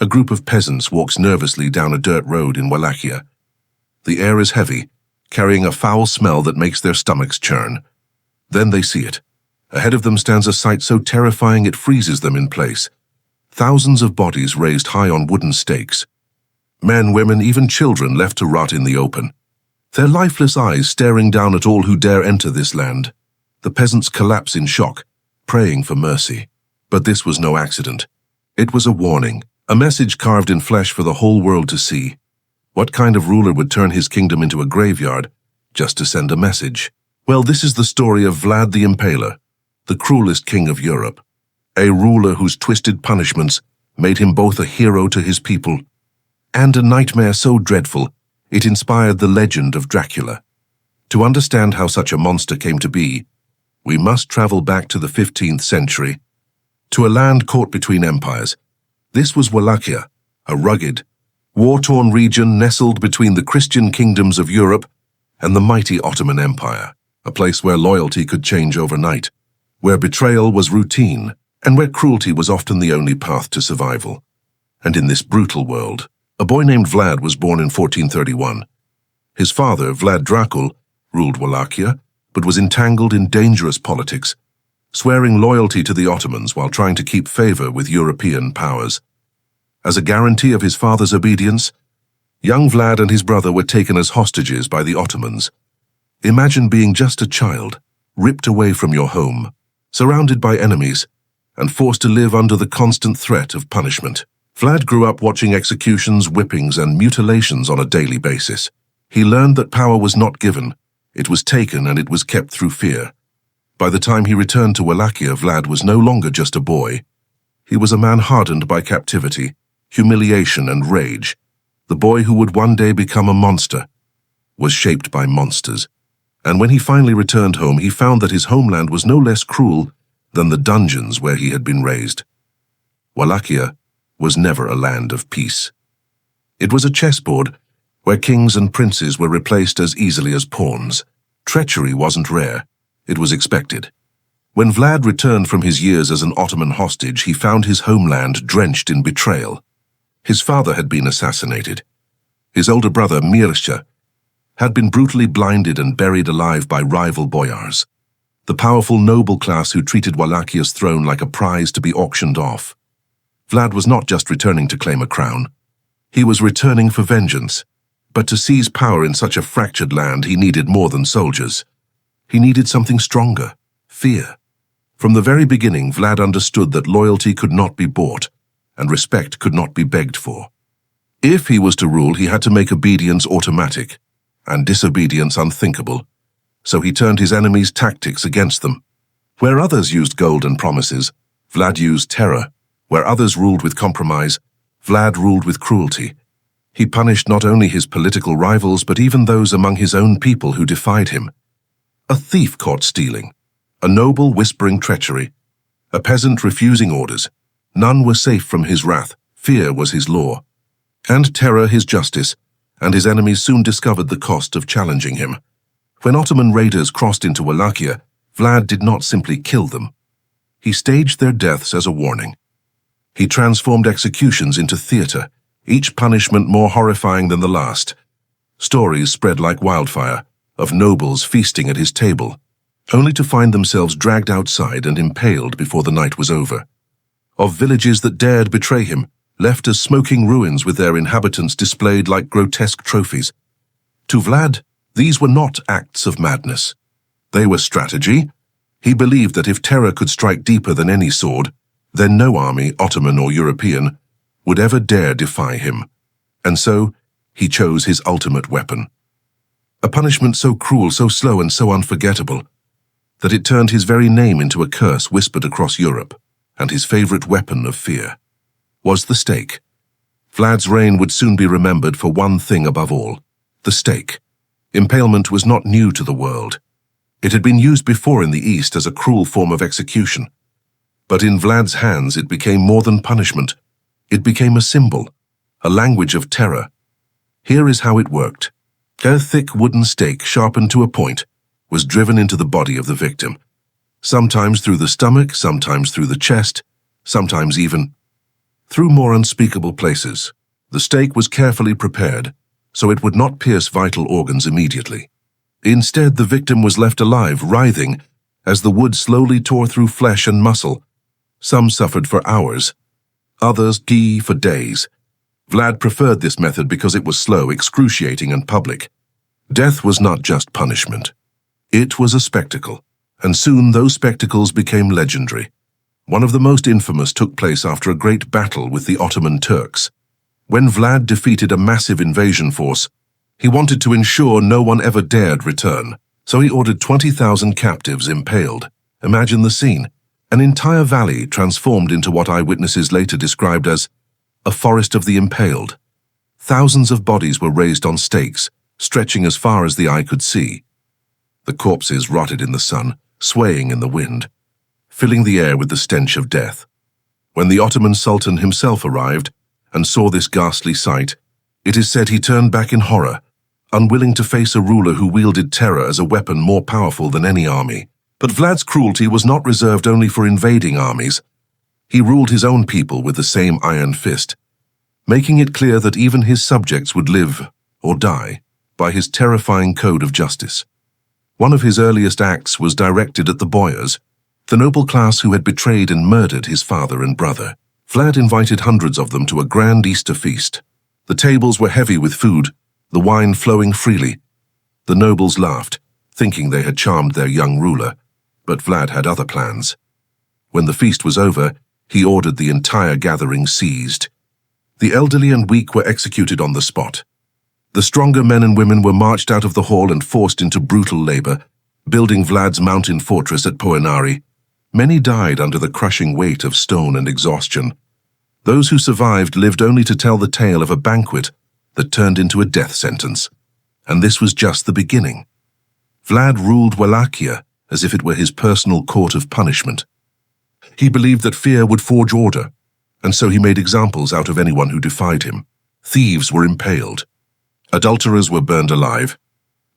A group of peasants walks nervously down a dirt road in Wallachia. The air is heavy, carrying a foul smell that makes their stomachs churn. Then they see it. Ahead of them stands a sight so terrifying it freezes them in place. Thousands of bodies raised high on wooden stakes. Men, women, even children left to rot in the open. Their lifeless eyes staring down at all who dare enter this land. The peasants collapse in shock, praying for mercy. But this was no accident. It was a warning, a message carved in flesh for the whole world to see. What kind of ruler would turn his kingdom into a graveyard just to send a message? Well, this is the story of Vlad the Impaler, the cruelest king of Europe. A ruler whose twisted punishments made him both a hero to his people and a nightmare so dreadful it inspired the legend of Dracula. To understand how such a monster came to be, we must travel back to the 15th century, to a land caught between empires. This was Wallachia, a rugged, war-torn region nestled between the Christian kingdoms of Europe and the mighty Ottoman Empire, a place where loyalty could change overnight, where betrayal was routine, and where cruelty was often the only path to survival. And in this brutal world, a boy named Vlad was born in 1431. His father, Vlad Dracula, ruled Wallachia, but was entangled in dangerous politics, swearing loyalty to the Ottomans while trying to keep favor with European powers. As a guarantee of his father's obedience, young Vlad and his brother were taken as hostages by the Ottomans. Imagine being just a child, ripped away from your home, surrounded by enemies, and forced to live under the constant threat of punishment. Vlad grew up watching executions, whippings, and mutilations on a daily basis. He learned that power was not given, it was taken, and it was kept through fear. By the time he returned to Wallachia, Vlad was no longer just a boy. He was a man hardened by captivity, humiliation, and rage. The boy who would one day become a monster was shaped by monsters. And when he finally returned home, he found that his homeland was no less cruel than the dungeons where he had been raised. Wallachia was never a land of peace. It was a chessboard where kings and princes were replaced as easily as pawns. Treachery wasn't rare, it was expected. When Vlad returned from his years as an Ottoman hostage, he found his homeland drenched in betrayal. His father had been assassinated. His older brother, Mirsha, had been brutally blinded and buried alive by rival boyars, the powerful noble class who treated Wallachia's throne like a prize to be auctioned off. Vlad was not just returning to claim a crown. He was returning for vengeance. But to seize power in such a fractured land, he needed more than soldiers. He needed something stronger, fear. From the very beginning, Vlad understood that loyalty could not be bought, and respect could not be begged for. If he was to rule, he had to make obedience automatic, and disobedience unthinkable. So he turned his enemies' tactics against them. Where others used gold and promises, Vlad used terror. Where others ruled with compromise, Vlad ruled with cruelty. He punished not only his political rivals, but even those among his own people who defied him. A thief caught stealing, a noble whispering treachery, a peasant refusing orders. None were safe from his wrath. Fear was his law, and terror his justice, and his enemies soon discovered the cost of challenging him. When Ottoman raiders crossed into Wallachia, Vlad did not simply kill them. He staged their deaths as a warning. He transformed executions into theater, each punishment more horrifying than the last. Stories spread like wildfire, of nobles feasting at his table, only to find themselves dragged outside and impaled before the night was over. Of villages that dared betray him, left as smoking ruins with their inhabitants displayed like grotesque trophies. To Vlad, these were not acts of madness. They were strategy. He believed that if terror could strike deeper than any sword, then no army, Ottoman or European, would ever dare defy him. And so, he chose his ultimate weapon. A punishment so cruel, so slow, and so unforgettable, that it turned his very name into a curse whispered across Europe, and his favorite weapon of fear was the stake. Vlad's reign would soon be remembered for one thing above all, the stake. Impalement was not new to the world. It had been used before in the East as a cruel form of execution. But in Vlad's hands it became more than punishment. It became a symbol, a language of terror. Here is how it worked. A thick wooden stake, sharpened to a point, was driven into the body of the victim, sometimes through the stomach, sometimes through the chest, sometimes even through more unspeakable places. The stake was carefully prepared, so it would not pierce vital organs immediately. Instead, the victim was left alive, writhing, as the wood slowly tore through flesh and muscle. Some suffered for hours, others for days. Vlad preferred this method because it was slow, excruciating, and public. Death was not just punishment. It was a spectacle, and soon those spectacles became legendary. One of the most infamous took place after a great battle with the Ottoman Turks. When Vlad defeated a massive invasion force, he wanted to ensure no one ever dared return, so he ordered 20,000 captives impaled. Imagine the scene, an entire valley transformed into what eyewitnesses later described as a forest of the impaled. Thousands of bodies were raised on stakes, stretching as far as the eye could see. The corpses rotted in the sun, swaying in the wind, filling the air with the stench of death. When the Ottoman Sultan himself arrived and saw this ghastly sight, it is said he turned back in horror, unwilling to face a ruler who wielded terror as a weapon more powerful than any army. But Vlad's cruelty was not reserved only for invading armies. He ruled his own people with the same iron fist, making it clear that even his subjects would live or die by his terrifying code of justice. One of his earliest acts was directed at the boyars, the noble class who had betrayed and murdered his father and brother. Vlad invited hundreds of them to a grand Easter feast. The tables were heavy with food, the wine flowing freely. The nobles laughed, thinking they had charmed their young ruler, but Vlad had other plans. When the feast was over, he ordered the entire gathering seized. The elderly and weak were executed on the spot. The stronger men and women were marched out of the hall and forced into brutal labor, building Vlad's mountain fortress at Poenari. Many died under the crushing weight of stone and exhaustion. Those who survived lived only to tell the tale of a banquet that turned into a death sentence. And this was just the beginning. Vlad ruled Wallachia as if it were his personal court of punishment. He believed that fear would forge order, and so he made examples out of anyone who defied him. Thieves were impaled. Adulterers were burned alive.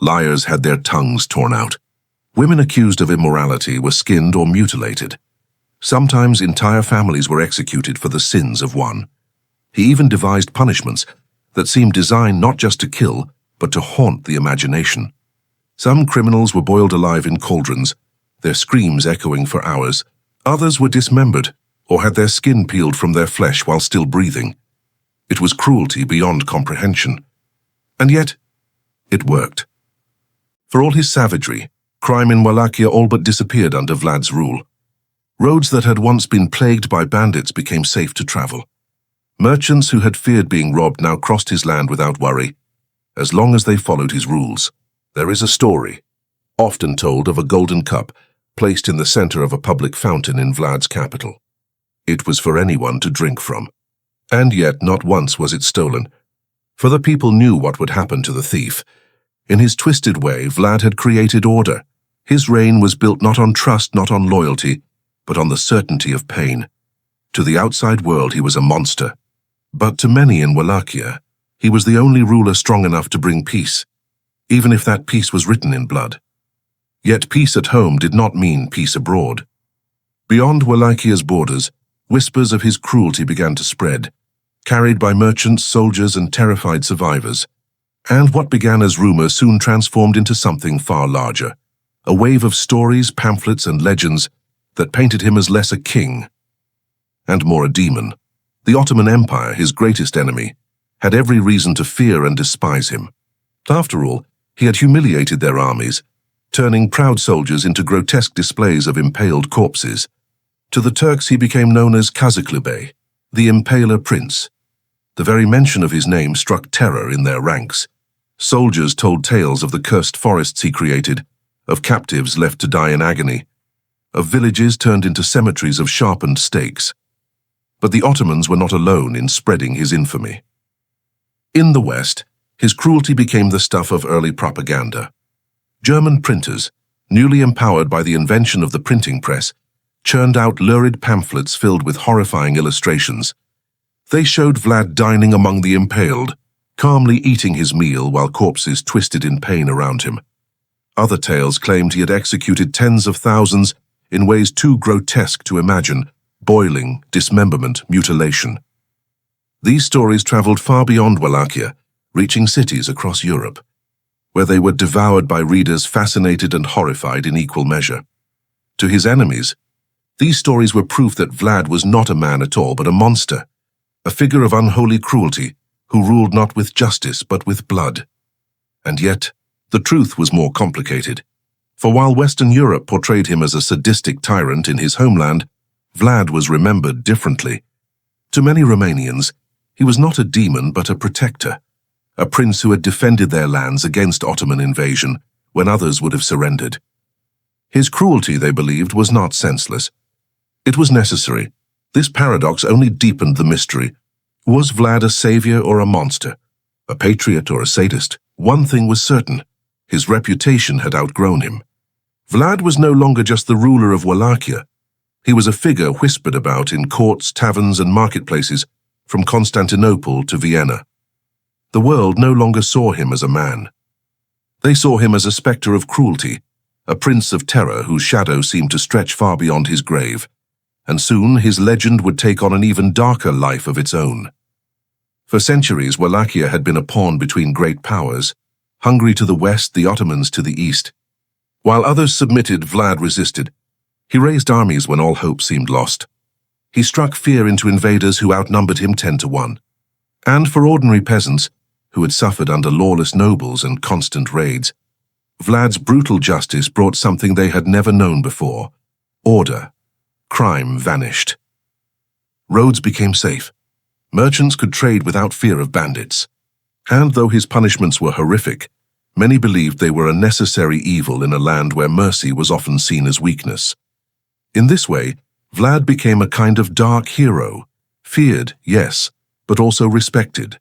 Liars had their tongues torn out. Women accused of immorality were skinned or mutilated. Sometimes entire families were executed for the sins of one. He even devised punishments that seemed designed not just to kill, but to haunt the imagination. Some criminals were boiled alive in cauldrons, their screams echoing for hours. Others were dismembered or had their skin peeled from their flesh while still breathing. It was cruelty beyond comprehension. And yet, it worked. For all his savagery, crime in Wallachia all but disappeared under Vlad's rule. Roads that had once been plagued by bandits became safe to travel. Merchants who had feared being robbed now crossed his land without worry, as long as they followed his rules. There is a story, often told, of a golden cup placed in the center of a public fountain in Vlad's capital. It was for anyone to drink from. And yet not once was it stolen, for the people knew what would happen to the thief. In his twisted way, Vlad had created order. His reign was built not on trust, not on loyalty, but on the certainty of pain. To the outside world, he was a monster. But to many in Wallachia, he was the only ruler strong enough to bring peace, even if that peace was written in blood. Yet peace at home did not mean peace abroad. Beyond Wallachia's borders, whispers of his cruelty began to spread, carried by merchants, soldiers, and terrified survivors. And what began as rumors soon transformed into something far larger, a wave of stories, pamphlets, and legends that painted him as less a king and more a demon. The Ottoman Empire, his greatest enemy, had every reason to fear and despise him. After all, he had humiliated their armies, turning proud soldiers into grotesque displays of impaled corpses. To the Turks he became known as Kazaklı Bey, the Impaler Prince. The very mention of his name struck terror in their ranks. Soldiers told tales of the cursed forests he created, of captives left to die in agony, of villages turned into cemeteries of sharpened stakes. But the Ottomans were not alone in spreading his infamy. In the West, his cruelty became the stuff of early propaganda. German printers, newly empowered by the invention of the printing press, churned out lurid pamphlets filled with horrifying illustrations. They showed Vlad dining among the impaled, calmly eating his meal while corpses twisted in pain around him. Other tales claimed he had executed tens of thousands in ways too grotesque to imagine: boiling, dismemberment, mutilation. These stories traveled far beyond Wallachia, reaching cities across Europe, where they were devoured by readers fascinated and horrified in equal measure. To his enemies, these stories were proof that Vlad was not a man at all but a monster, a figure of unholy cruelty who ruled not with justice but with blood. And yet, the truth was more complicated. For while Western Europe portrayed him as a sadistic tyrant in his homeland, Vlad was remembered differently. To many Romanians, he was not a demon but a protector, a prince who had defended their lands against Ottoman invasion when others would have surrendered. His cruelty, they believed, was not senseless. It was necessary. This paradox only deepened the mystery. Was Vlad a savior or a monster? A patriot or a sadist? One thing was certain. His reputation had outgrown him. Vlad was no longer just the ruler of Wallachia. He was a figure whispered about in courts, taverns, and marketplaces, from Constantinople to Vienna. The world no longer saw him as a man. They saw him as a spectre of cruelty, a prince of terror whose shadow seemed to stretch far beyond his grave, and soon his legend would take on an even darker life of its own. For centuries, Wallachia had been a pawn between great powers, Hungary to the west, the Ottomans to the east. While others submitted, Vlad resisted. He raised armies when all hope seemed lost. He struck fear into invaders who outnumbered him 10-1. And for ordinary peasants, who had suffered under lawless nobles and constant raids, Vlad's brutal justice brought something they had never known before: order. Crime vanished. Roads became safe. Merchants could trade without fear of bandits. And though his punishments were horrific, many believed they were a necessary evil in a land where mercy was often seen as weakness. In this way, Vlad became a kind of dark hero, feared, yes, but also respected.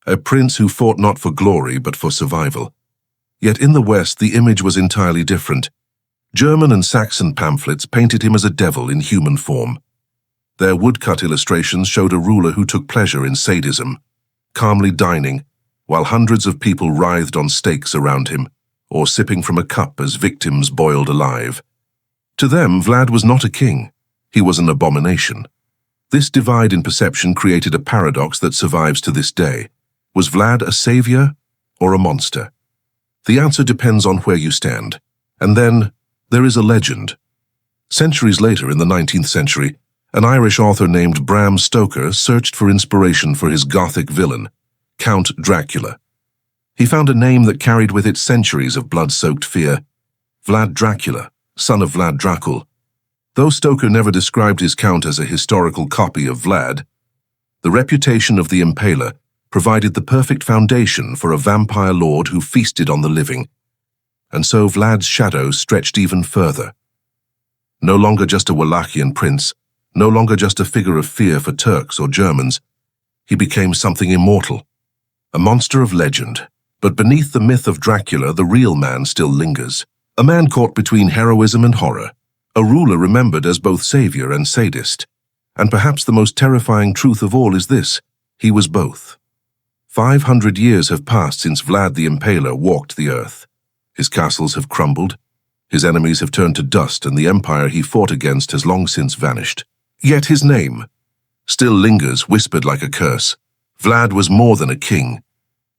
A prince who fought not for glory but for survival. Yet in the West, the image was entirely different. German and Saxon pamphlets painted him as a devil in human form. Their woodcut illustrations showed a ruler who took pleasure in sadism, calmly dining, while hundreds of people writhed on stakes around him, or sipping from a cup as victims boiled alive. To them, Vlad was not a king. He was an abomination. This divide in perception created a paradox that survives to this day. Was Vlad a savior or a monster? The answer depends on where you stand. And then, there is a legend. Centuries later, in the 19th century, an Irish author named Bram Stoker searched for inspiration for his Gothic villain, Count Dracula. He found a name that carried with it centuries of blood-soaked fear: Vlad Dracula, son of Vlad Dracul. Though Stoker never described his count as a historical copy of Vlad, the reputation of the Impaler provided the perfect foundation for a vampire lord who feasted on the living. And so Vlad's shadow stretched even further. No longer just a Wallachian prince, no longer just a figure of fear for Turks or Germans, he became something immortal, a monster of legend. But beneath the myth of Dracula, the real man still lingers. A man caught between heroism and horror, a ruler remembered as both savior and sadist. And perhaps the most terrifying truth of all is this: he was both. 500 years have passed since Vlad the Impaler walked the earth. His castles have crumbled, his enemies have turned to dust, and the empire he fought against has long since vanished. Yet his name still lingers, whispered like a curse. Vlad was more than a king.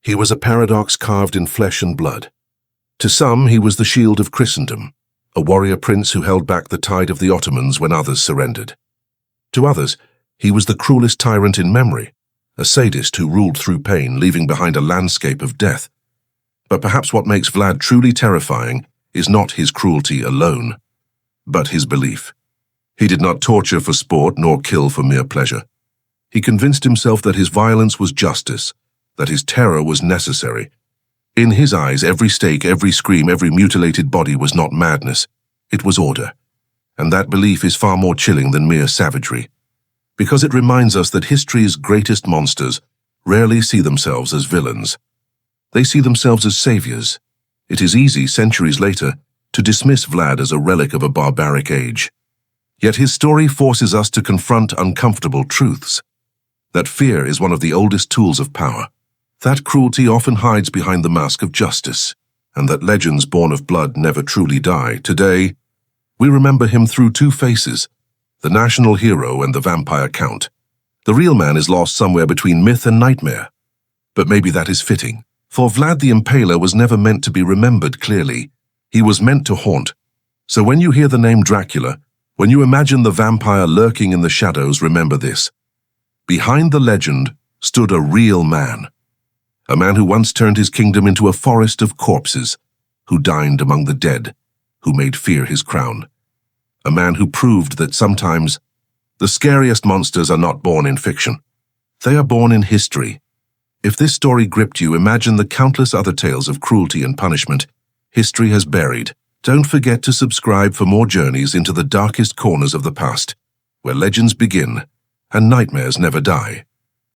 He was a paradox carved in flesh and blood. To some, he was the shield of Christendom, a warrior prince who held back the tide of the Ottomans when others surrendered. To others, he was the cruelest tyrant in memory, a sadist who ruled through pain, leaving behind a landscape of death. But perhaps what makes Vlad truly terrifying is not his cruelty alone, but his belief. He did not torture for sport nor kill for mere pleasure. He convinced himself that his violence was justice, that his terror was necessary. In his eyes, every stake, every scream, every mutilated body was not madness, it was order. And that belief is far more chilling than mere savagery, because it reminds us that history's greatest monsters rarely see themselves as villains. They see themselves as saviors. It is easy, centuries later, to dismiss Vlad as a relic of a barbaric age. Yet his story forces us to confront uncomfortable truths. That fear is one of the oldest tools of power. That cruelty often hides behind the mask of justice, and that legends born of blood never truly die. Today, we remember him through two faces: the national hero and the vampire count, The real man is lost somewhere between myth and nightmare. But maybe that is fitting, for Vlad the Impaler was never meant to be remembered clearly. He was meant to haunt. So when you hear the name Dracula, when you imagine the vampire lurking in the shadows, remember this. Behind the legend stood a real man. A man who once turned his kingdom into a forest of corpses, who dined among the dead, who made fear his crown. A man who proved that sometimes the scariest monsters are not born in fiction. They are born in history. If this story gripped you, imagine the countless other tales of cruelty and punishment history has buried. Don't forget to subscribe for more journeys into the darkest corners of the past, where legends begin and nightmares never die.